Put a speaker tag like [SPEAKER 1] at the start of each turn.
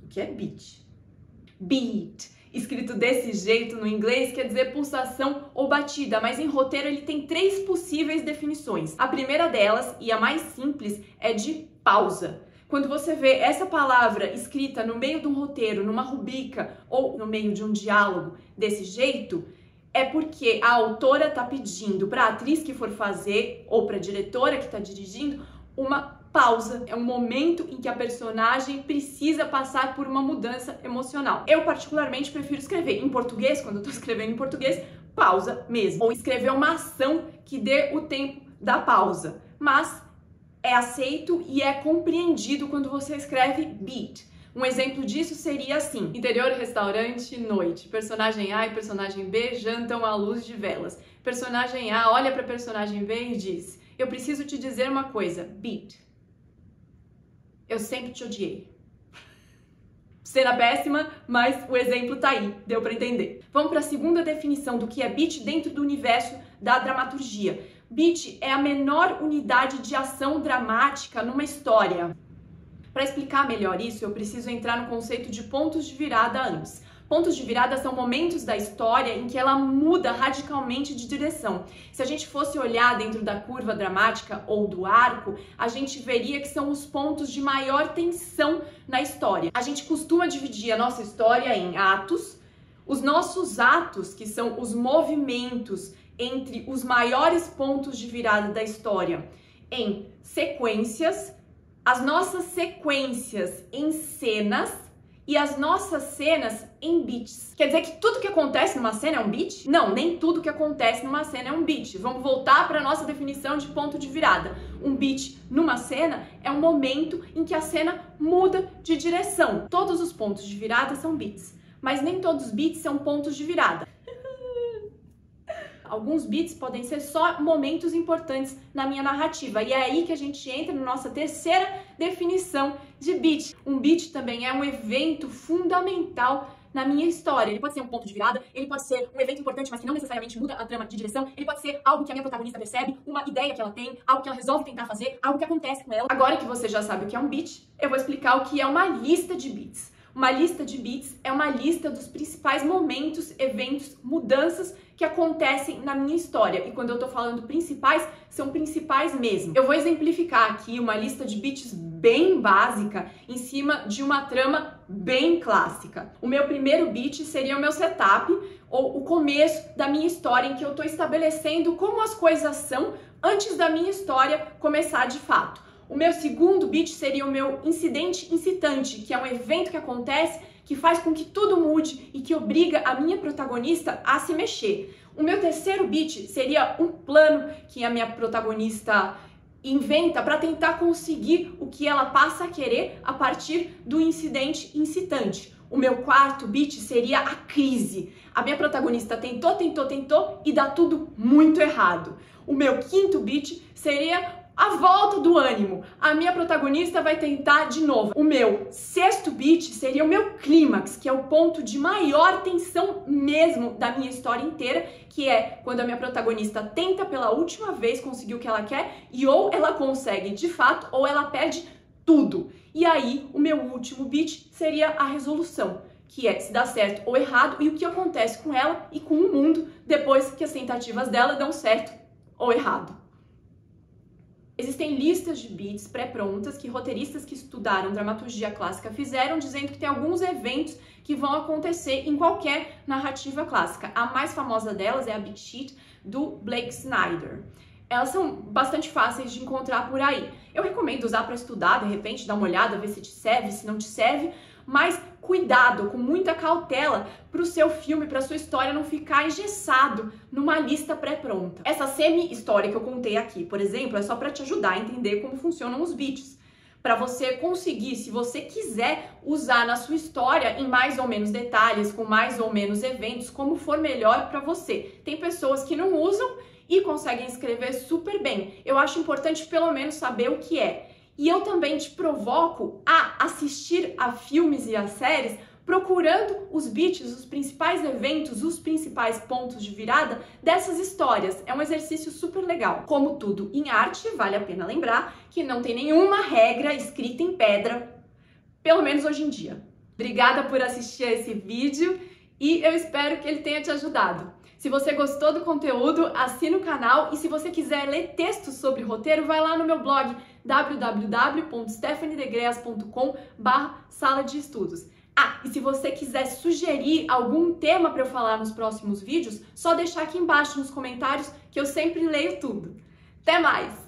[SPEAKER 1] O que é beat? Beat, escrito desse jeito no inglês, quer dizer pulsação ou batida, mas em roteiro ele tem 3 possíveis definições. A primeira delas, e a mais simples, é de pausa. Quando você vê essa palavra escrita no meio de um roteiro, numa rubrica ou no meio de um diálogo desse jeito, é porque a autora está pedindo para a atriz que for fazer ou para a diretora que está dirigindo uma pausa. É um momento em que a personagem precisa passar por uma mudança emocional. Eu particularmente prefiro escrever em português, quando eu estou escrevendo em português, pausa mesmo. Ou escrever uma ação que dê o tempo da pausa. Mas é aceito e é compreendido quando você escreve beat. Um exemplo disso seria assim: interior, restaurante, noite. Personagem A e personagem B jantam à luz de velas. Personagem A olha para personagem B e diz: eu preciso te dizer uma coisa, beat. Eu sempre te odiei. Cena péssima, mas o exemplo tá aí, deu para entender. Vamos para a segunda definição do que é beat dentro do universo da dramaturgia. Beat é a menor unidade de ação dramática numa história. Para explicar melhor isso, eu preciso entrar no conceito de pontos de virada antes. Pontos de virada são momentos da história em que ela muda radicalmente de direção. Se a gente fosse olhar dentro da curva dramática ou do arco, a gente veria que são os pontos de maior tensão na história. A gente costuma dividir a nossa história em atos. Os nossos atos, que são os movimentos entre os maiores pontos de virada da história, em sequências, as nossas sequências em cenas e as nossas cenas em beats. Quer dizer que tudo que acontece numa cena é um beat? Não, nem tudo que acontece numa cena é um beat. Vamos voltar para a nossa definição de ponto de virada. Um beat numa cena é um momento em que a cena muda de direção. Todos os pontos de virada são beats, mas nem todos os beats são pontos de virada. Alguns beats podem ser só momentos importantes na minha narrativa. E é aí que a gente entra na nossa terceira definição de beat. Um beat também é um evento fundamental na minha história. Ele pode ser um ponto de virada, ele pode ser um evento importante, mas que não necessariamente muda a trama de direção. Ele pode ser algo que a minha protagonista percebe, uma ideia que ela tem, algo que ela resolve tentar fazer, algo que acontece com ela. Agora que você já sabe o que é um beat, eu vou explicar o que é uma lista de beats. Uma lista de beats é uma lista dos principais momentos, eventos, mudanças que acontecem na minha história. E quando eu tô falando principais, são principais mesmo. Eu vou exemplificar aqui uma lista de beats bem básica em cima de uma trama bem clássica. O meu primeiro beat seria o meu setup, ou o começo da minha história, em que eu tô estabelecendo como as coisas são antes da minha história começar de fato. O meu segundo beat seria o meu incidente incitante, que é um evento que acontece que faz com que tudo mude e que obriga a minha protagonista a se mexer. O meu terceiro beat seria um plano que a minha protagonista inventa para tentar conseguir o que ela passa a querer a partir do incidente incitante. O meu quarto beat seria a crise. A minha protagonista tentou e dá tudo muito errado. O meu quinto beat seria a volta do ânimo. A minha protagonista vai tentar de novo. O meu sexto beat seria o meu clímax, que é o ponto de maior tensão mesmo da minha história inteira, que é quando a minha protagonista tenta pela última vez conseguir o que ela quer e ou ela consegue de fato ou ela perde tudo. E aí, o meu último beat seria a resolução, que é se dá certo ou errado e o que acontece com ela e com o mundo depois que as tentativas dela dão certo ou errado. Existem listas de beats pré-prontas que roteiristas que estudaram dramaturgia clássica fizeram, dizendo que tem alguns eventos que vão acontecer em qualquer narrativa clássica. A mais famosa delas é a beat sheet do Blake Snyder. Elas são bastante fáceis de encontrar por aí. Eu recomendo usar para estudar, de repente, dar uma olhada, ver se te serve, se não te serve, mas cuidado, com muita cautela, para o seu filme, para a sua história não ficar engessado numa lista pré-pronta. Essa semi-história que eu contei aqui, por exemplo, é só para te ajudar a entender como funcionam os beats. Para você conseguir, se você quiser usar na sua história em mais ou menos detalhes, com mais ou menos eventos, como for melhor para você. Tem pessoas que não usam e conseguem escrever super bem. Eu acho importante pelo menos saber o que é. E eu também te provoco a assistir a filmes e a séries procurando os beats, os principais eventos, os principais pontos de virada dessas histórias. É um exercício super legal. Como tudo em arte, vale a pena lembrar que não tem nenhuma regra escrita em pedra, pelo menos hoje em dia. Obrigada por assistir a esse vídeo e eu espero que ele tenha te ajudado. Se você gostou do conteúdo, assina o canal e se você quiser ler textos sobre roteiro, vai lá no meu blog www.stephaniedegreas.com/sala de estudos. E se você quiser sugerir algum tema para eu falar nos próximos vídeos, só deixar aqui embaixo nos comentários que eu sempre leio tudo. Até mais!